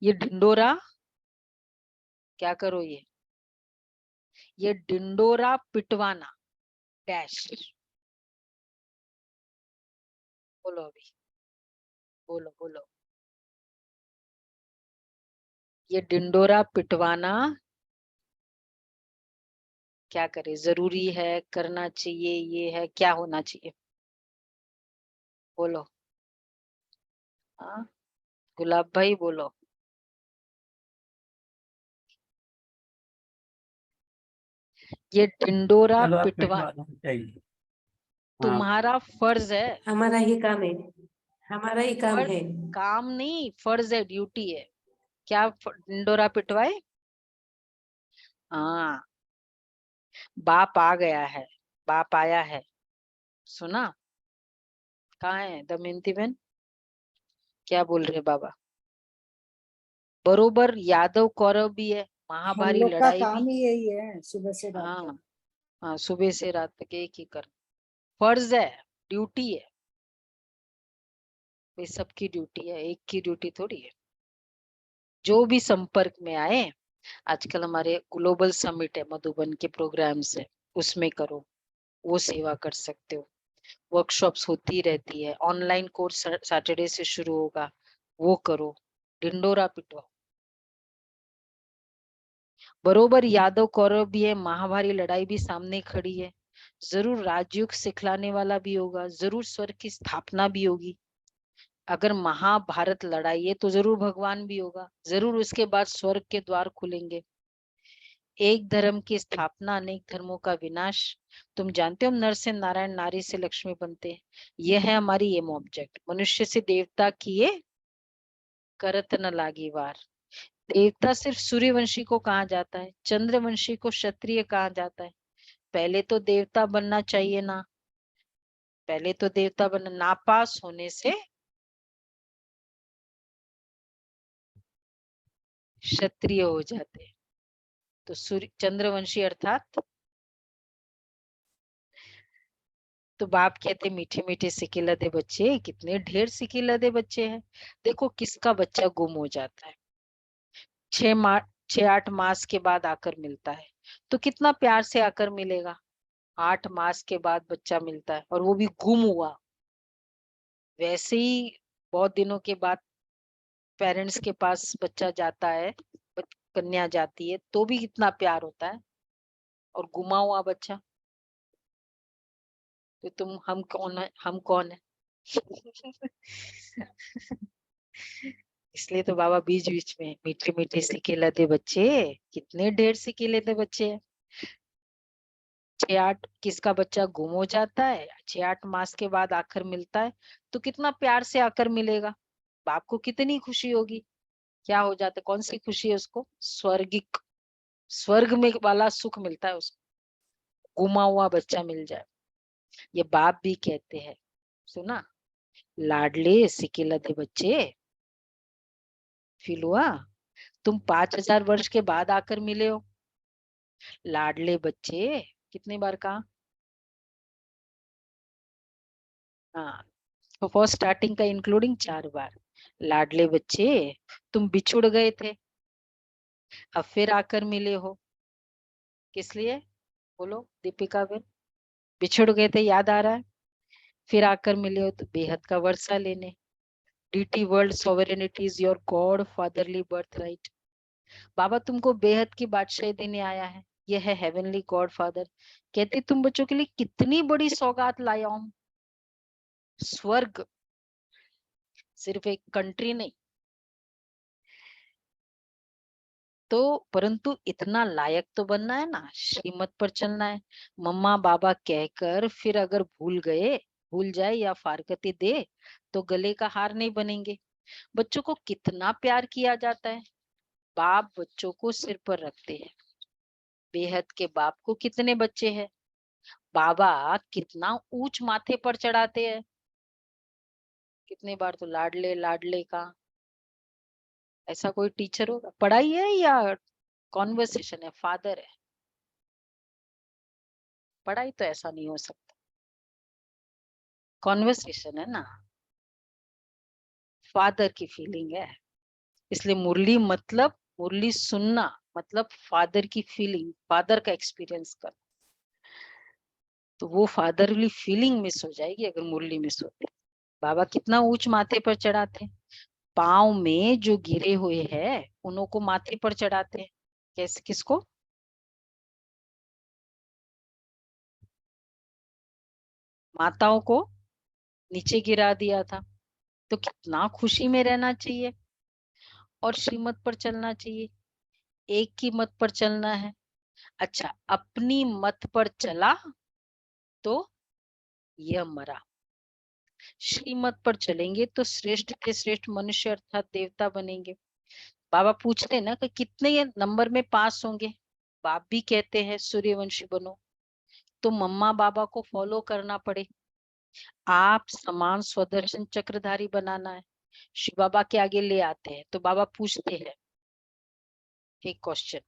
ये ढिंडोरा क्या करो, ये ढिंडोरा पिटवाना डैश। बोलो अभी, बोलो बोलो। ये ढिंडोरा पिटवाना क्या करे, जरूरी है, करना चाहिए, ये है, क्या होना चाहिए, बोलो। हाँ, गुलाब भाई बोलो। ये ढिंडोरा चलो आप पिटवा पिटवा दो चाहिए। हाँ तुम्हारा फर्ज है। हमारा ही काम है, हमारा ही काम फर्ज, है। काम नहीं, फर्ज है, ड्यूटी है। क्या ढिंडोरा पिटवाए? हाँ, बाप आ गया है, बाप आया है। सुना? कहाँ है दमयंती बहन? क्या बोल रहे बाबा? बरोबर यादव कौरव भी है, हम महाभारी लोग का लड़ाई काम भी। ही यही है, सुबह से रात तक। हाँ हाँ, सुबह से रात तक एक ही कर, फर्ज है, ड्यूटी है। ये सबकी ड्यूटी है, एक की ड्यूटी थोड़ी है। जो भी संपर्क में आए, आजकल हमारे ग्लोबल समिट है मधुबन के प्रोग्राम से, उसमें करो, वो सेवा कर सकते हो। वर्कशॉप्स होती रहती है, ऑनलाइन कोर्स सैटरडे से शुरू होगा, वो करो, ढिंडोरा पिटवाओ। बरोबर यादव कौरव भी है, महाभारी लड़ाई भी सामने खड़ी है। जरूर राजयुग सिखलाने वाला भी होगा, जरूर स्वर्ग की स्थापना भी होगी। अगर महाभारत लड़ाई है तो जरूर भगवान भी होगा, जरूर उसके बाद स्वर्ग के द्वार खुलेंगे। एक धर्म की स्थापना, अनेक धर्मों का विनाश। तुम जानते हो नर से नारायण, नारी से लक्ष्मी बनते हैं। यह है हमारी एम ऑब्जेक्ट। मनुष्य से देवता किए, करत न लागी वार। देवता सिर्फ सूर्यवंशी को कहा जाता है, चंद्रवंशी को क्षत्रिय कहा जाता है। पहले तो देवता बनना चाहिए ना, पहले तो देवता बनना, नापास होने से क्षत्रिय हो जाते हैं। तो सूर्य चंद्रवंशी अर्थात, तो बाप कहते मीठे मीठे सिके लदे बच्चे, कितने ढेर सिके लदे बच्चे हैं। देखो किसका बच्चा गुम हो जाता है, 6 मास के बाद आकर मिलता है, तो कितना प्यार से आकर मिलेगा। 8 मास के बाद बच्चा मिलता है और वो भी गुम हुआ। वैसे ही बहुत दिनों के बाद पेरेंट्स के पास बच्चा जाता है, कन्या जाती है, तो भी कितना प्यार होता है। और गुमा हुआ बच्चा, तो तुम, हम कौन है, हम कौन है? इसलिए तो बाबा बीच बीच में मीठे मीठे सिके लदे बच्चे, कितने ढेर सिके लदे बच्चे हैं। 6-8 किसका बच्चा गुम हो जाता है, 6-8 मास के बाद आकर मिलता है, तो कितना प्यार से आकर मिलेगा। बाप को कितनी खुशी होगी। क्या हो जाता है, कौन सी खुशी है उसको? स्वर्गिक, स्वर्ग में वाला सुख मिलता है उसको, गुमा हुआ बच्चा मिल जाए। ये बाप भी कहते हैं, सुना, लाडले सिके लदे बच्चे, फील हुआ? तुम 5000 वर्ष के बाद आकर मिले हो, लाडले बच्चे, कितने बार कहा? हाँ, तो फर्स्ट स्टार्टिंग का इंक्लूडिंग 4 बार। लाडले बच्चे, तुम बिछुड़ गए थे, अब फिर आकर मिले हो, किस लिए? बोलो दीपिका बहन। बिछुड़ गए थे, याद आ रहा है, फिर आकर मिले हो तो बेहद का वर्षा लेने। Deity world sovereignty is your godfatherly birthright. बाबा तुमको बेहद की बादशाही देने आया है, यह है हेवनली गॉड फादर। कहते तुम बच्चों के लिए कितनी बड़ी सौगात लाया हूं, स्वर्ग, सिर्फ एक कंट्री नहीं। तो परंतु इतना लायक तो बनना है ना, श्रीमत पर चलना है। मम्मा बाबा कहकर फिर अगर भूल गए, भूल जाए या फारकती दे, तो गले का हार नहीं बनेंगे। बच्चों को कितना प्यार किया जाता है, बाप बच्चों को सिर पर रखते हैं। बेहद के बाप को कितने बच्चे हैं? बाबा कितना ऊंच माथे पर चढ़ाते हैं, कितने बार तो लाडले लाडले का। ऐसा कोई टीचर होगा? पढ़ाई है या कॉन्वर्सेशन है, फादर है? पढ़ाई तो ऐसा नहीं हो सकता, कॉन्वर्सेशन है ना, फादर की फीलिंग है। इसलिए मुरली मतलब मुरली सुनना मतलब फादर की फीलिंग, फादर का एक्सपीरियंस कर। तो वो फादरली फीलिंग मिस हो जाएगी अगर मुरली मिस होती। बाबा कितना ऊंच माथे पर चढ़ाते, पाँव में जो गिरे हुए हैं उन्हों को माथे पर चढ़ाते हैं। कैसे? किसको? माताओं को नीचे गिरा दिया था। तो कितना खुशी में रहना चाहिए और श्रीमत पर चलना चाहिए। एक की मत पर चलना है। अच्छा, अपनी मत पर चला तो यह मरा। श्रीमत पर चलेंगे तो श्रेष्ठ के श्रेष्ठ मनुष्य अर्थात देवता बनेंगे। बाबा पूछते हैं ना कि कितने नंबर में पास होंगे। बाप भी कहते हैं सूर्यवंशी बनो, तो मम्मा बाबा को फॉलो करना पड़े। आप समान स्वदर्शन चक्रधारी बनाना है। शिव बाबा के आगे ले आते हैं तो बाबा पूछते हैं एक क्वेश्चन,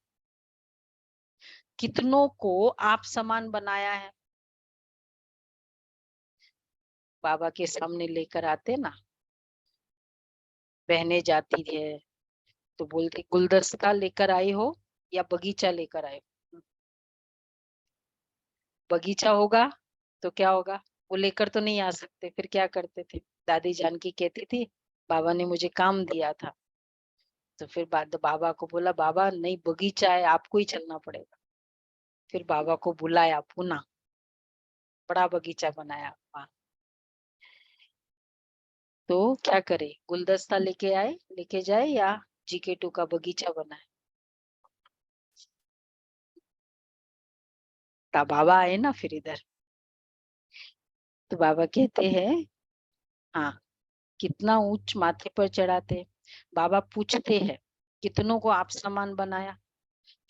कितनों को आप समान बनाया है? बाबा के सामने लेकर आते ना, बहने जाती है तो बोलते गुलदस्ता लेकर आए हो या बगीचा लेकर आए हो? बगीचा होगा तो क्या होगा, वो लेकर तो नहीं आ सकते, फिर क्या करते थे? दादी जानकी कहती थी बाबा ने मुझे काम दिया था, तो फिर बाद बाबा को बोला बाबा नहीं बगीचा है, आपको ही चलना पड़ेगा। फिर बाबा को बुलाया पुनः, बड़ा बगीचा बनाया वहां। तो क्या करे, गुलदस्ता लेके आए, लेके जाए या GK2 का बगीचा बनाए? तब बाबा आए ना फिर इधर, तो बाबा कहते हैं हाँ कितना ऊंच माथे पर चढ़ाते। बाबा पूछते हैं कितनों को आप समान बनाया।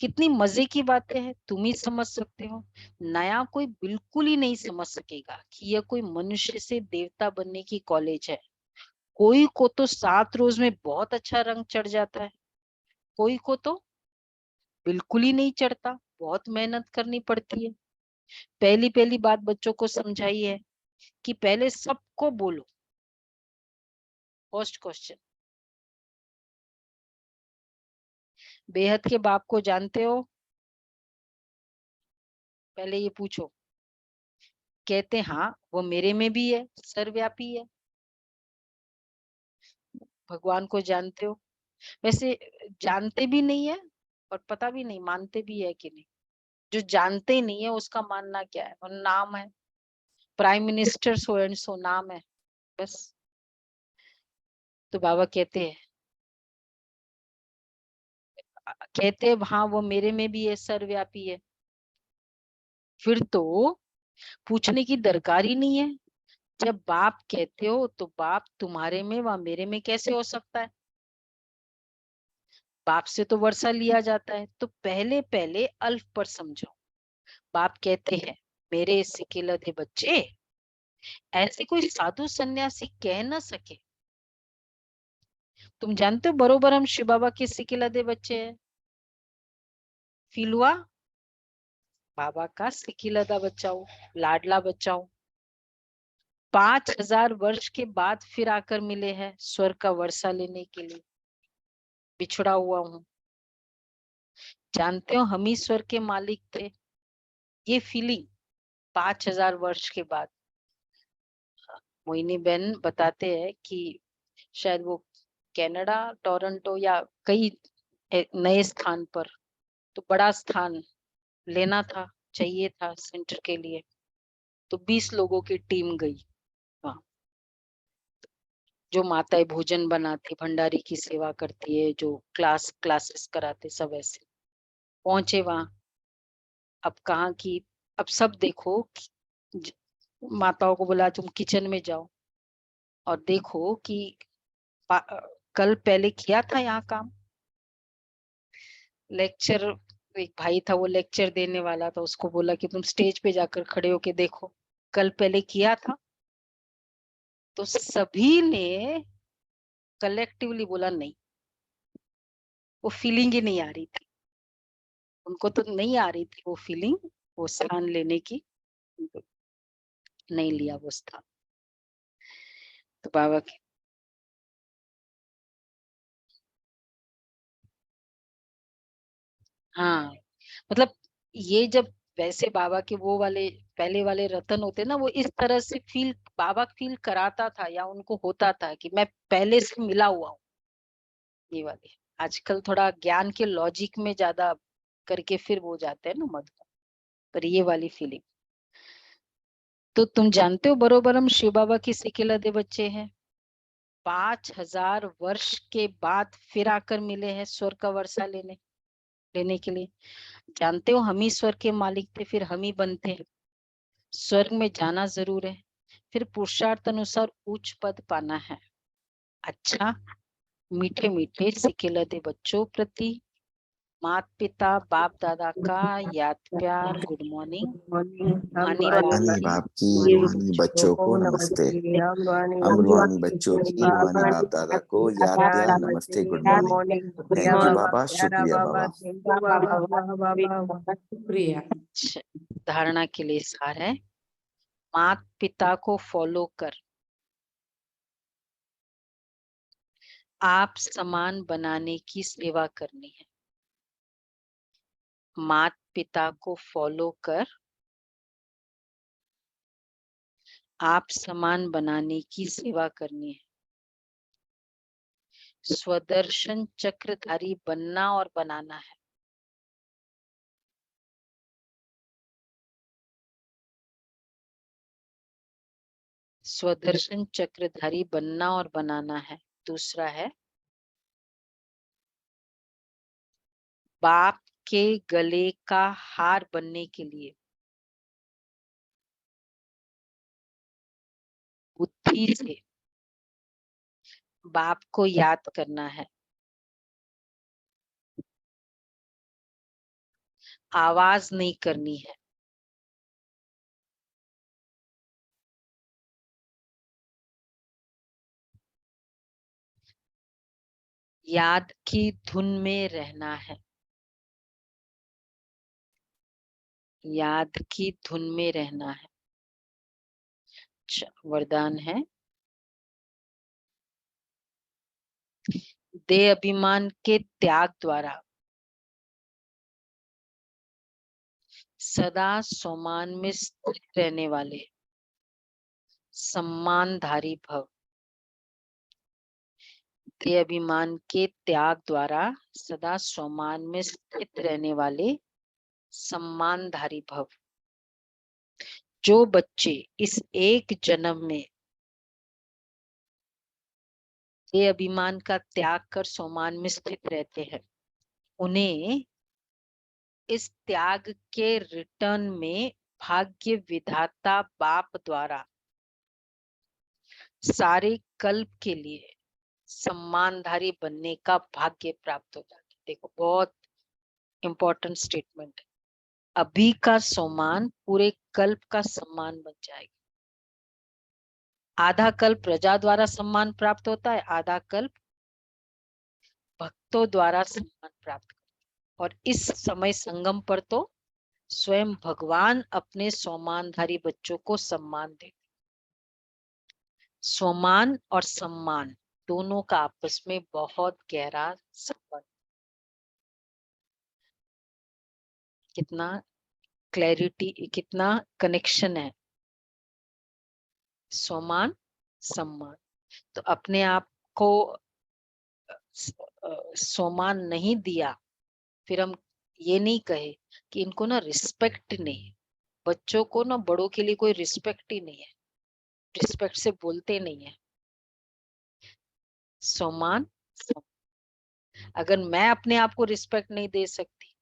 कितनी मजे की बातें हैं, तुम ही समझ सकते हो। नया कोई बिल्कुल ही नहीं समझ सकेगा कि यह कोई मनुष्य से देवता बनने की कॉलेज है। कोई को तो 7 रोज में बहुत अच्छा रंग चढ़ जाता है, कोई को तो बिल्कुल ही नहीं चढ़ता, बहुत मेहनत करनी पड़ती है। पहली पहली बात बच्चों को समझाई है कि पहले सबको बोलो। फर्स्ट क्वेश्चन, बेहद के बाप को जानते हो? पहले ये पूछो। कहते हाँ वो मेरे में भी है, सर्वव्यापी है। भगवान को जानते हो? वैसे जानते भी नहीं है और पता भी नहीं मानते भी है कि नहीं। जो जानते ही नहीं है उसका मानना क्या है? और नाम है prime minister so and so, नाम है बस। तो बाबा कहते हाँ वो मेरे में भी है, सर्वव्यापी है। फिर तो पूछने की दरकार ही नहीं है। जब बाप कहते हो तो बाप तुम्हारे में व मेरे में कैसे हो सकता है? बाप से तो वर्षा लिया जाता है, तो पहले पहले अल्फ पर समझो। बाप कहते हैं मेरे सिकिलधे बच्चे, ऐसे कोई साधु सन्यासी कह न सके। तुम जानते हो बरोबर हम शिव बाबा के सिकिलधे बच्चे हैं। फील हुआ? बाबा का सिकिलधा बच्चा हूँ, लाडला बच्चा हूँ। 5000 वर्ष के बाद फिर आकर मिले हैं स्वर्ग का वर्षा लेने के लिए। बिछड़ा हुआ हूँ, जानते हो हम ही स्वर्ग के मालिक थे। ये फीलिंग 5000 वर्ष के बाद। मोहिनी बहन बताते हैं कि शायद वो कनाडा टोरंटो या कई नए स्थान पर, तो बड़ा स्थान लेना था, चाहिए था सेंटर के लिए, तो 20 लोगों की टीम गई वहाँ। जो माताएं भोजन बनाती, भंडारी की सेवा करती है, जो क्लासेस कराते, सब ऐसे पहुंचे वहां। अब कहाँ की, अब सब देखो ज- माताओं को बोला तुम किचन में जाओ और देखो कि कल पहले किया था यहाँ काम। लेक्चर तो एक भाई था, वो लेक्चर देने वाला था, उसको बोला कि तुम स्टेज पे जाकर खड़े होके देखो, कल पहले किया था? तो सभी ने कलेक्टिवली बोला नहीं, वो फीलिंग ही नहीं आ रही थी उनको, तो नहीं आ रही थी वो फीलिंग, वो स्थान लेने की, नहीं लिया वो स्थान। तो बाबा के हाँ, मतलब ये जब वैसे बाबा के वो वाले पहले वाले रतन होते ना, वो इस तरह से फील, बाबा फील कराता था या उनको होता था कि मैं पहले से मिला हुआ हूँ। ये वाले आजकल थोड़ा ज्ञान के लॉजिक में ज्यादा करके फिर वो जाते हैं ना मधुर, पर ये वाली फीलिंग। तो तुम जानते हो बरोबर हम शिव बाबा की सिकिलदे बच्चे हैं, 5000 वर्ष के बाद फिर आकर मिले हैं स्वर्ग का वर्षा लेने के लिए। जानते हो हम ही स्वर्ग के मालिक थे, फिर हम ही बनते हैं। स्वर्ग में जाना जरूर है, फिर पुरुषार्थ अनुसार उच्च पद पाना है। अच्छा, मीठे मीठे सिकिलदे बच्चों प्रति माता पिता बाप दादा का याद प्यार, गुड मॉर्निंग। मानी बाप रूहानी की बाप की रूहानी बच्चों को नमस्ते। हम रूहानी बच्चों की रूहानी बाप दादा को याद प्यार नमस्ते गुड मॉर्निंग। थैंक यू बाबा, शुक्रिया बाबा। शुक्रिया। अच्छा, धारणा के लिए सार है, माता पिता को फॉलो कर आप समान बनाने की सेवा करनी है। माता पिता को फॉलो कर आप समान बनाने की सेवा करनी है। स्वदर्शन चक्रधारी बनना और बनाना है। स्वदर्शन चक्रधारी बनना और बनाना है। दूसरा है, बाप के गले का हार बनने के लिए बुद्धि से बाप को याद करना है। आवाज नहीं करनी है। याद की धुन में रहना है। याद की धुन में रहना है। वरदान है, देह अभिमान के त्याग द्वारा सदा सोमान में स्थित रहने वाले सम्मानधारी भव। देह अभिमान के त्याग द्वारा सदा सोमान में स्थित रहने वाले सम्मानधारी भव। जो बच्चे इस एक जन्म में देह अभिमान का त्याग कर सोमान में स्थित रहते हैं, उन्हें इस त्याग के रिटर्न में भाग्य विधाता बाप द्वारा सारे कल्प के लिए सम्मानधारी बनने का भाग्य प्राप्त हो जाता है। देखो, बहुत इंपॉर्टेंट स्टेटमेंट है। अभी का सम्मान पूरे कल्प का सम्मान बन जाएगा। आधा कल्प प्रजा द्वारा सम्मान प्राप्त होता है, आधा कल्प भक्तों द्वारा सम्मान प्राप्त करता है। और इस समय संगम पर तो स्वयं भगवान अपने सम्मानधारी बच्चों को सम्मान देते। सम्मान और सम्मान दोनों का आपस में बहुत गहरा संबंध। कितना क्लैरिटी, कितना कनेक्शन है। सम्मान सम्मान, तो अपने आप को सम्मान नहीं दिया, फिर हम ये नहीं कहे कि इनको ना रिस्पेक्ट नहीं है। बच्चों को ना बड़ों के लिए कोई रिस्पेक्ट ही नहीं है, रिस्पेक्ट से बोलते नहीं है। सम्मान, अगर मैं अपने आप को रिस्पेक्ट नहीं दे सकती,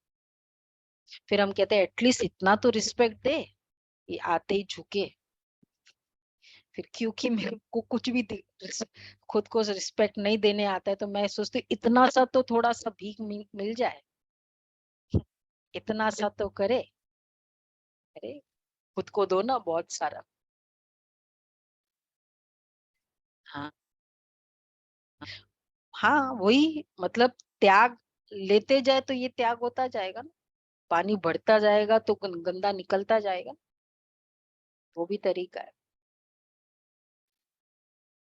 फिर हम कहते हैं एटलीस्ट इतना तो रिस्पेक्ट दे, ये आते ही झुके। फिर क्योंकि मेरे को कुछ भी खुद को रिस्पेक्ट नहीं देने आता है, तो मैं सोचती हूँ इतना सा तो थोड़ा सा भीख मिल जाए। इतना सा तो करे, अरे खुद को दो ना बहुत सारा। हाँ हाँ, वही मतलब त्याग लेते जाए तो ये त्याग होता जाएगा ना, पानी बढ़ता जाएगा तो गंदा निकलता जाएगा, वो भी तरीका है।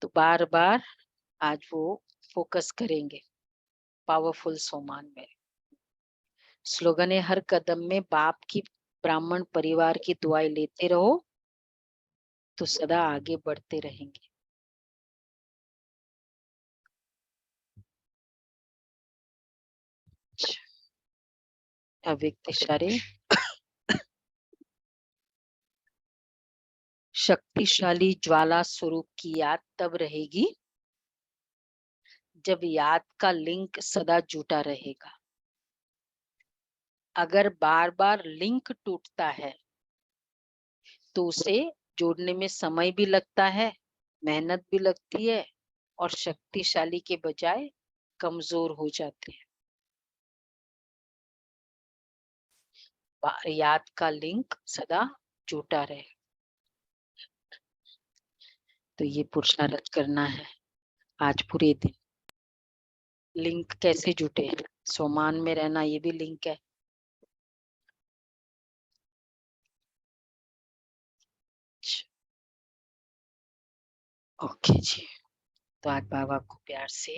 तो बार बार आज वो फोकस करेंगे पावरफुल सोमान में। स्लोगन है, हर कदम में बाप की ब्राह्मण परिवार की दुआएं लेते रहो तो सदा आगे बढ़ते रहेंगे। अव्यक्त इशारे। शक्तिशाली ज्वाला स्वरूप की याद तब रहेगी जब याद का लिंक सदा जुटा रहेगा। अगर बार बार लिंक टूटता है तो उसे जोड़ने में समय भी लगता है, मेहनत भी लगती है और शक्तिशाली के बजाय कमजोर हो जाते हैं। याद का लिंक सदा जुटा रहे, तो ये पुरुषार्थ करना है आज पूरे दिन। लिंक कैसे जुटे? सोमान में रहना ये भी लिंक है। ओके जी, तो आज बाबा को प्यार से